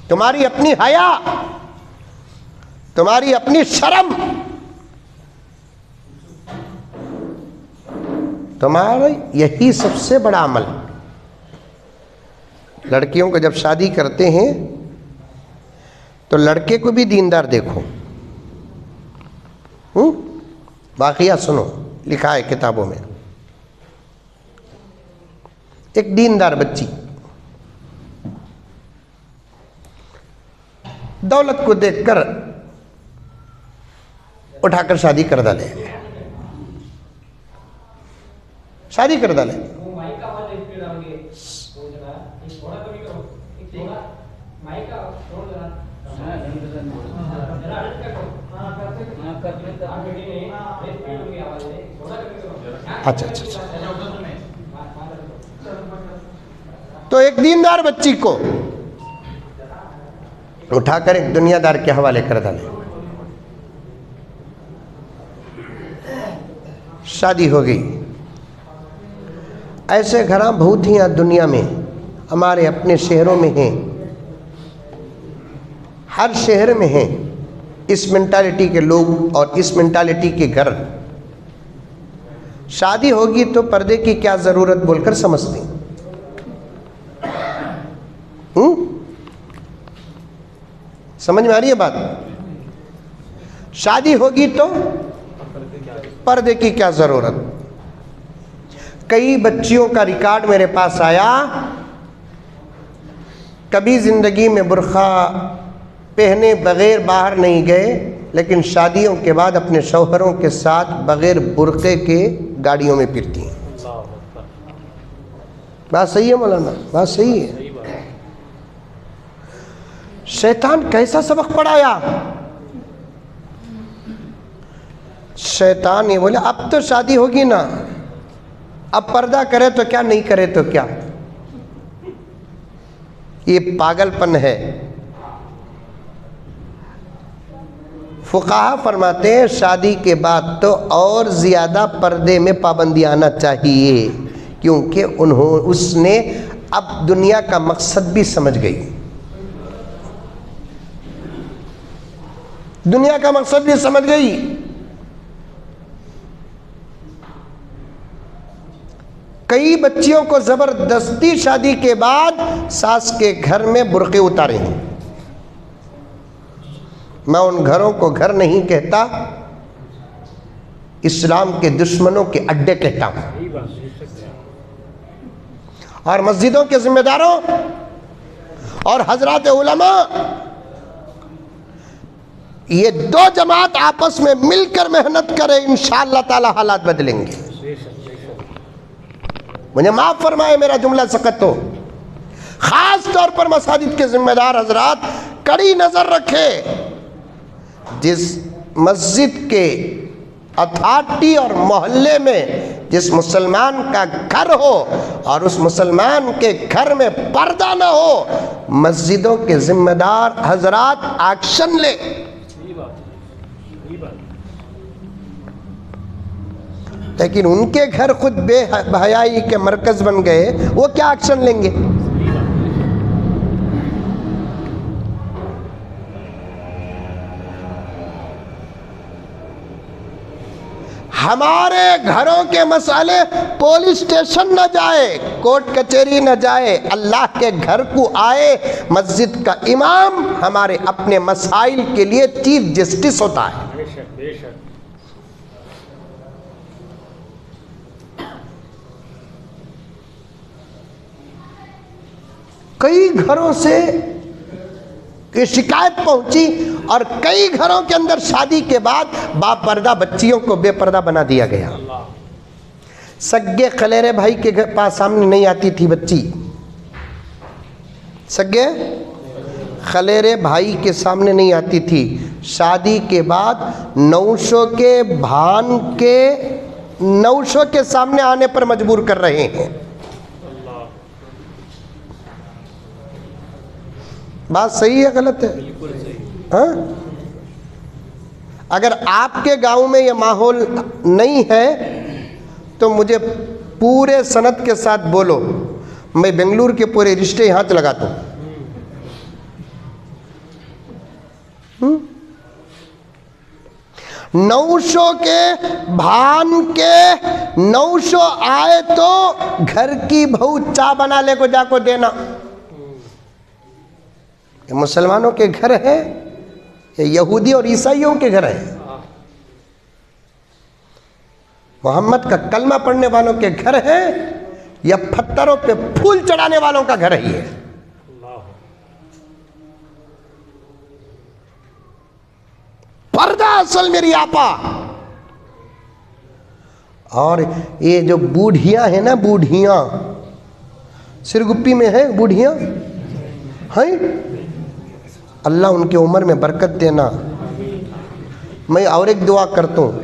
تمہاری اپنی حیا، تمہاری اپنی شرم، تمہارا یہی سب سے بڑا عمل۔ لڑکیوں کو جب شادی کرتے ہیں تو لڑکے کو بھی دیندار دیکھو۔ واقعہ سنو، لکھا ہے کتابوں میں، ایک دیندار بچی دولت کو دیکھ کر اٹھا کر شادی کر ڈالے، شادی کر ڈالے۔ اچھا اچھا اچھا، تو ایک دیندار بچی کو اٹھا کر ایک دنیا دار کے حوالے کر ڈالے، شادی ہو گئی۔ ایسے گھراں بہت ہی دنیا میں، ہمارے اپنے شہروں میں ہیں، ہر شہر میں ہیں اس مینٹالٹی کے لوگ اور اس مینٹالٹی کے گھر۔ شادی ہوگی تو پردے کی کیا ضرورت بول کر سمجھتے ہیں۔ سمجھ میں آ رہی ہے بات؟ شادی ہوگی تو پردے کی کیا ضرورت۔ کئی بچیوں کا ریکارڈ میرے پاس آیا، کبھی زندگی میں برقع پہنے بغیر باہر نہیں گئے، لیکن شادیوں کے بعد اپنے شوہروں کے ساتھ بغیر برقعے کے گاڑیوں میں پھرتی ہیں۔ بات صحیح ہے مولانا، بات صحیح ہے۔ شیطان کیسا سبق پڑھایا؟ شیطان یہ بولے اب تو شادی ہوگی نا، اب پردہ کرے تو کیا، نہیں کرے تو کیا۔ یہ پاگل پن ہے۔ فقہا فرماتے ہیں شادی کے بعد تو اور زیادہ پردے میں پابندی آنا چاہیے، کیونکہ اس نے اب دنیا کا مقصد بھی سمجھ گئی، دنیا کا مقصد بھی سمجھ گئی۔ کئی بچیوں کو زبردستی شادی کے بعد ساس کے گھر میں برقعے اتارے ہیں۔ میں ان گھروں کو گھر نہیں کہتا، اسلام کے دشمنوں کے اڈے کہتا ہوں۔ اور مسجدوں کے ذمہ داروں اور حضرات علماء، یہ دو جماعت آپس میں مل کر محنت کرے، انشاءاللہ تعالی حالات بدلیں گے۔ مجھے معاف فرمائے میرا جملہ سقط ہو۔ خاص طور پر مساجد کے ذمہ دار حضرات کڑی نظر رکھے، جس مسجد کے اتھارٹی اور محلے میں جس مسلمان کا گھر ہو اور اس مسلمان کے گھر میں پردہ نہ ہو، مسجدوں کے ذمہ دار حضرات ایکشن لے۔ لیکن ان کے گھر خود بے حیائی کے مرکز بن گئے، وہ کیا ایکشن لیں گے؟ ہمارے گھروں کے مسئلے پولیس اسٹیشن نہ جائے، کورٹ کچہری نہ جائے، اللہ کے گھر کو آئے۔ مسجد کا امام ہمارے اپنے مسائل کے لیے چیف جسٹس ہوتا ہے۔ بے شک بے شک۔ کئی گھروں سے کہ شکایت پہنچی اور کئی گھروں کے اندر شادی کے بعد باپردہ بچیوں کو بے پردہ بنا دیا گیا. سگے خلیرے بھائی کے پاس سامنے نہیں آتی تھی بچی, سگے خلیرے بھائی کے سامنے نہیں آتی تھی. شادی کے بعد نوشوں کے بھان کے نوشوں کے سامنے آنے پر مجبور کر رہے ہیں. بات صحیح ہے غلط ہے؟ ہاں؟ اگر آپ کے گاؤں میں یہ ماحول نہیں ہے تو مجھے پورے سند کے ساتھ بولو, میں بنگلور کے پورے رشتے یہاں سے لگاتا ہوں. نوشوں کے بھان کے نوشوں آئے تو گھر کی بہو چاہ بنا لے کو جا کو دینا. یہ مسلمانوں کے گھر ہے, یہ یہودی اور عیسائیوں کے گھر ہے, محمد کا کلمہ پڑھنے والوں کے گھر ہے, یا پتھروں پہ پھول چڑھانے والوں کا گھر ہی ہے. پردہ اصل میری آپا. اور یہ جو بوڑھیاں ہیں نا, بوڑھیاں سرگپی میں ہیں بوڑھیاں ہیں, اللہ ان کے عمر میں برکت دینا. میں اور ایک دعا کرتا ہوں,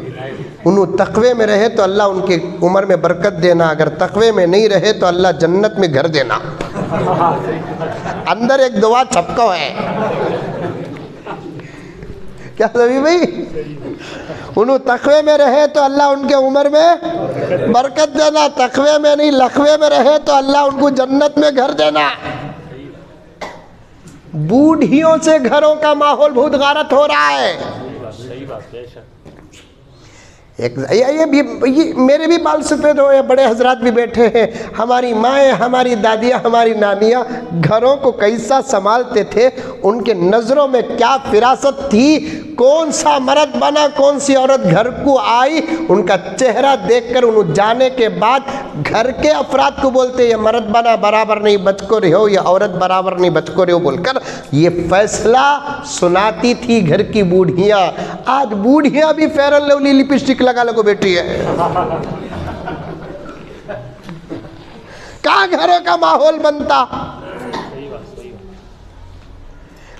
انہوں تقوی میں رہے تو اللہ ان کے عمر میں برکت دینا, اگر تقوی میں نہیں رہے تو اللہ جنت میں گھر دینا. اندر ایک دعا چھپکو ہے. کیا سبھی بھائی, انہوں تقوی میں رہے تو اللہ ان کے عمر میں برکت دینا, تقوی میں نہیں لخوے میں رہے تو اللہ ان کو جنت میں گھر دینا. بوڑھیوں سے گھروں کا ماحول بہت غارت ہو رہا ہے. یہ میرے بھی بال سفید ہوئے, بڑے حضرات بھی بیٹھے ہیں. ہماری مائیں, ہماری دادیاں, ہماری نانیاں گھروں کو کیسا سنبھالتے تھے, ان کے نظروں میں کیا فراست تھی, کون سا مرد بنا, کون سی عورت گھر کو آئی, ان کا چہرہ دیکھ کر انہوں جانے کے بعد گھر کے افراد کو بولتے یہ مرد بنا برابر نہیں بچ کو رہو, یہ عورت برابر نہیں بچ کو رہو بول کر یہ فیصلہ سناتی تھی گھر کی بوڑھیاں. آج بوڑھیاں بھی فیئر اینڈ لولی لپسٹک لگا لگو بیٹھی ہے. کہاں گھروں کا ماحول بنتا,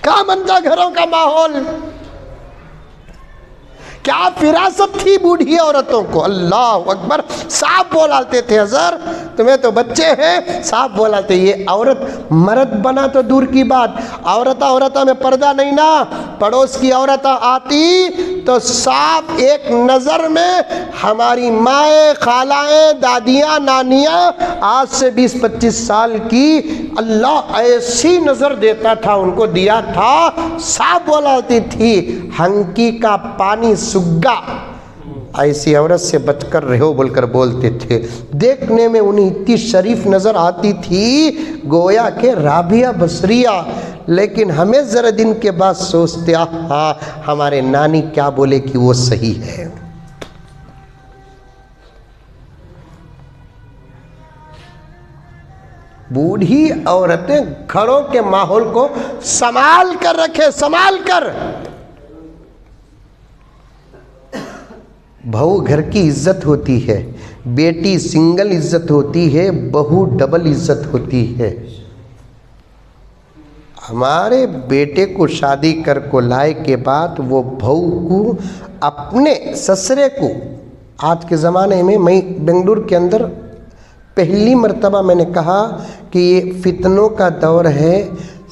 کہاں بنتا گھروں کا ماحول. کیا فراست تھی بوڑھی عورتوں کو, اللہ اکبر. صاحب بولاتے تھے, حضر تمہیں تو بچے ہیں, صاحب بولاتے. یہ عورت مرد بنا تو دور کی بات, عورتہ میں پردہ نہیں نا, پڑوس کی عورتہ آتی تو صاحب ایک نظر میں ہماری مائیں, خالائیں, دادیاں, نانیاں آج سے 20-25 سال کی, اللہ ایسی نظر دیتا تھا, ان کو دیا تھا. صاحب بولاتی تھی ہنکی کا پانی سگا, ایسی عورت سے بچ کر رہو بول کر بولتے تھے. دیکھنے میں انہیں اتنی شریف نظر آتی تھی گویا کہ رابعہ بصریہ, لیکن ہمیں ذرا دن کے بعد سوچتے ہاں ہمارے نانی کیا بولے کہ وہ صحیح ہے. بوڑھی عورتیں گھروں کے ماحول کو سنبھال کر رکھے, سنبھال کر. بہو گھر کی عزت ہوتی ہے, بیٹی سنگل عزت ہوتی ہے, بہو ڈبل عزت ہوتی ہے. ہمارے بیٹے کو شادی کر کو لائے کے بعد وہ بہو کو اپنے سسرے کو, آج کے زمانے میں بنگلور کے اندر پہلی مرتبہ میں نے کہا کہ یہ فتنوں کا دور ہے,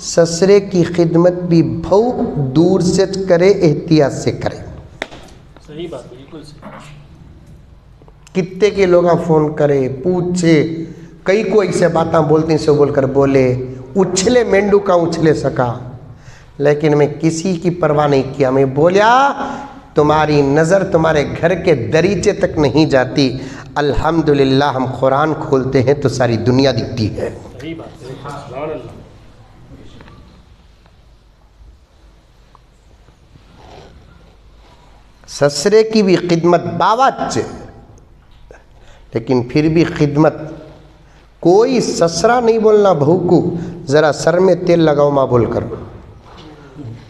سسرے کی خدمت بھی بہو دور سے کرے, احتیاط سے کرے. صحیح بات, بالکل صحیح. کتے کے لوگ فون کرے, پوچھے, کئی کو ایسے باتاں بولتے سے بول کر بولے, اچھلے مینڈو کا اچھلے سکا, لیکن میں کسی کی پرواہ نہیں کیا. میں بولیا تمہاری نظر تمہارے گھر کے دریچے تک نہیں جاتی, الحمدللہ ہم قرآن کھولتے ہیں تو ساری دنیا دکھتی ہے. صحیح بات, سبحان اللہ. سسرے کی بھی خدمت باوچ, لیکن پھر بھی خدمت. کوئی سسرا نہیں بولنا بہو کو ذرا سر میں تیل لگاؤ ماں بول کر,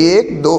1-2।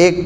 1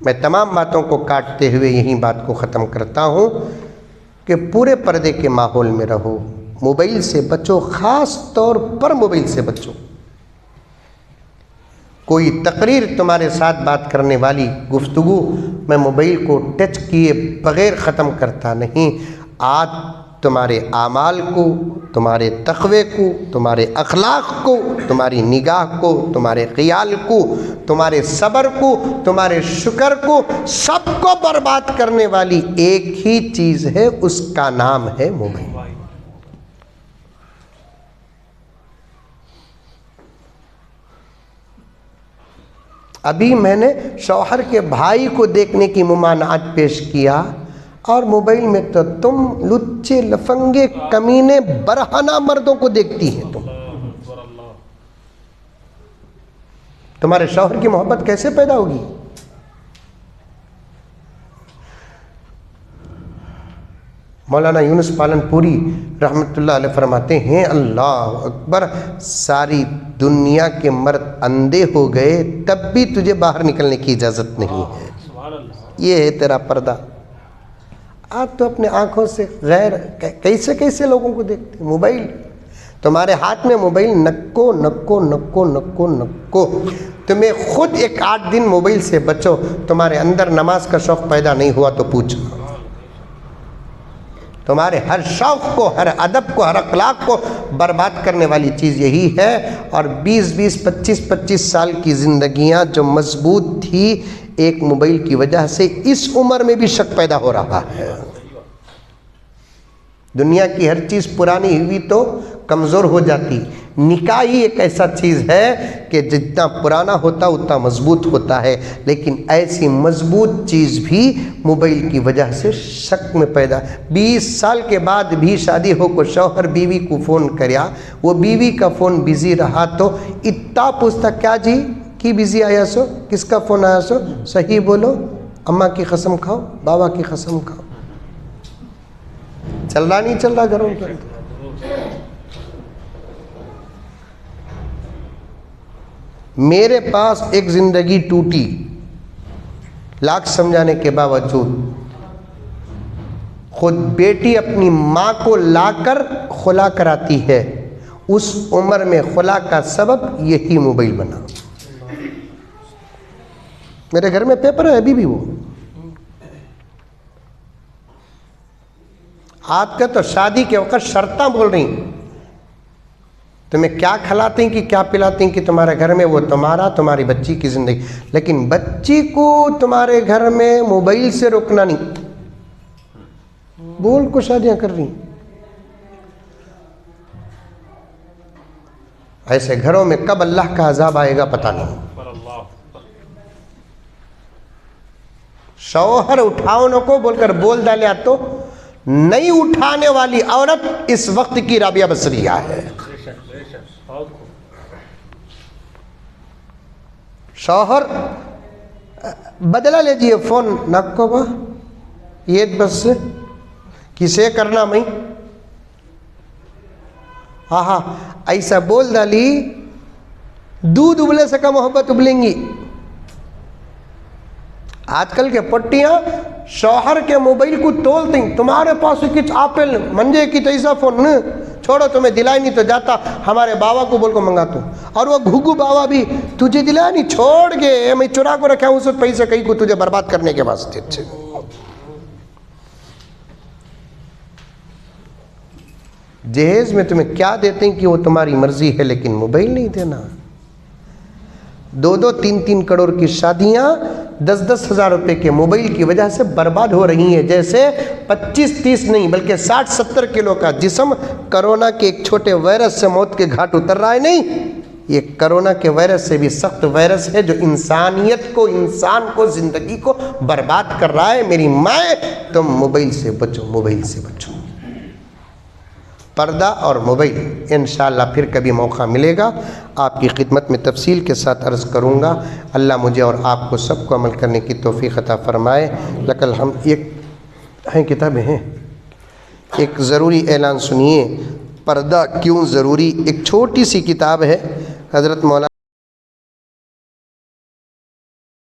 میں تمام باتوں کو کاٹتے ہوئے یہی بات کو ختم کرتا ہوں کہ پورے پردے کے ماحول میں رہو، موبائل سے بچو، خاص طور پر موبائل سے بچو۔ کوئی تقریر تمہارے ساتھ بات کرنے والی گفتگو میں موبائل کو ٹچ کیے بغیر ختم کرتا نہیں۔ آج تمہارے اعمال کو، تمہارے تقوی کو، تمہارے اخلاق کو، تمہاری نگاہ کو، تمہارے خیال کو، تمہارے صبر کو، تمہارے شکر کو، سب کو برباد کرنے والی ایک ہی چیز ہے، اس کا نام ہے موبائل۔ ابھی میں نے شوہر کے بھائی کو دیکھنے کی ممانعت پیش کیا، اور موبائل میں تو تم لچے لفنگے کمینے برہنہ مردوں کو دیکھتی ہیں۔ تمہارے شوہر کی محبت کیسے پیدا ہوگی؟ مولانا یونس پالن پوری رحمۃ اللہ علیہ فرماتے ہیں، اللہ اکبر، ساری دنیا کے مرد اندھے ہو گئے تب بھی تجھے باہر نکلنے کی اجازت نہیں ہے۔ یہ ہے تیرا پردہ۔ آج تو اپنے آنکھوں سے غیر کیسے کیسے لوگوں کو دیکھتے، موبائل تمہارے ہاتھ میں، موبائل نکو نکو نکو نکو نکو۔ تمہیں خود ایک 8 دن موبائل سے بچو، تمہارے اندر نماز کا شوق پیدا نہیں ہوا تو پوچھو۔ تمہارے ہر شوق کو، ہر ادب کو، ہر اخلاق کو برباد کرنے والی چیز یہی ہے۔ اور 20 25 سال کی زندگیاں جو مضبوط تھی، ایک موبائل کی وجہ سے اس عمر میں بھی شک پیدا ہو رہا ہے۔ دنیا کی ہر چیز پرانی ہوئی تو کمزور ہو جاتی، نکاح ہی ایک ایسا چیز ہے کہ جتنا پرانا ہوتا اتنا مضبوط ہوتا ہے، لیکن ایسی مضبوط چیز بھی موبائل کی وجہ سے شک میں پیدا۔ 20 سال کے بعد بھی شادی ہو کو شوہر بیوی کو فون کریا، وہ بیوی کا فون بزی رہا تو اتنا پوچھتا، کیا جی کی بزی آیا سو، کس کا فون آیا سو، صحیح بولو، اماں کی قسم کھاؤ، بابا کی قسم کھاؤ۔ چل رہا نہیں چل رہا گھروں کے اندر؟ میرے پاس ایک زندگی ٹوٹی، لاکھ سمجھانے کے باوجود خود بیٹی اپنی ماں کو لا کر خلا کراتی ہے، اس عمر میں خلا کا سبب یہی موبائل بنا۔ میرے گھر میں پیپر ہے ابھی بھی، وہ آج کا تو شادی کے وقت شرطاں بول رہی ہیں، تمہیں کیا کھلاتے ہیں کہ کیا پلاتے ہیں کہ تمہارے گھر میں وہ تمہارا، تمہاری بچی کی زندگی، لیکن بچی کو تمہارے گھر میں موبائل سے روکنا نہیں۔ بول کو شادیاں کر رہی ہیں۔ ایسے گھروں میں کب اللہ کا عذاب آئے گا پتہ نہیں۔ شوہر اٹھاؤ نہ کو بول کر بول ڈالیا تو نہیں اٹھانے والی عورت اس وقت کی رابعہ بصریہ ہے۔ شوہر بدلہ لیجئے فون نکو با یہ بس کسے کرنا میں، ہاں ایسا بول ڈالی دودھ ابلے سے کا محبت ابلیں گی۔ آج کل کے پٹیاں شوہر کے موبائل کو تولتے ہیں، تمہارے پاس کچھ آپل منجے کی تیسا فون چھوڑو، تمہیں دلائی نہیں تو جاتا ہمارے باوا کو بول کو منگاتا ہوں، اور وہ گھگو باوا بھی تجھے دلایا نہیں، چھوڑ گئے، میں چرا کو رکھا ہوں اس پیسے کہیں کو تجھے برباد کرنے کے واسطے۔ جہیز میں تمہیں کیا دیتے ہیں کہ وہ تمہاری مرضی ہے، لیکن موبائل نہیں دینا۔ 2-2 3-3 کروڑ کی شادیاں 10-10 ہزار روپے کے موبائل کی وجہ سے برباد ہو رہی ہیں، جیسے 25-30 نہیں بلکہ 60-70 کلو کا جسم کرونا کے ایک چھوٹے وائرس سے موت کے گھاٹ اتر رہا ہے۔ نہیں، یہ کرونا کے وائرس سے بھی سخت وائرس ہے جو انسانیت کو، انسان کو، زندگی کو برباد کر رہا ہے۔ میری مائیں، تم موبائل سے بچو، موبائل سے بچو۔ پردہ اور موبائل انشاءاللہ پھر کبھی موقع ملے گا آپ کی خدمت میں تفصیل کے ساتھ عرض کروں گا۔ اللہ مجھے اور آپ کو سب کو عمل کرنے کی توفیق عطا فرمائے۔ لک الحمد۔ ایک ہیں کتابیں ہیں، ایک ضروری اعلان سنیے، پردہ کیوں ضروری، ایک چھوٹی سی کتاب ہے، حضرت مولانا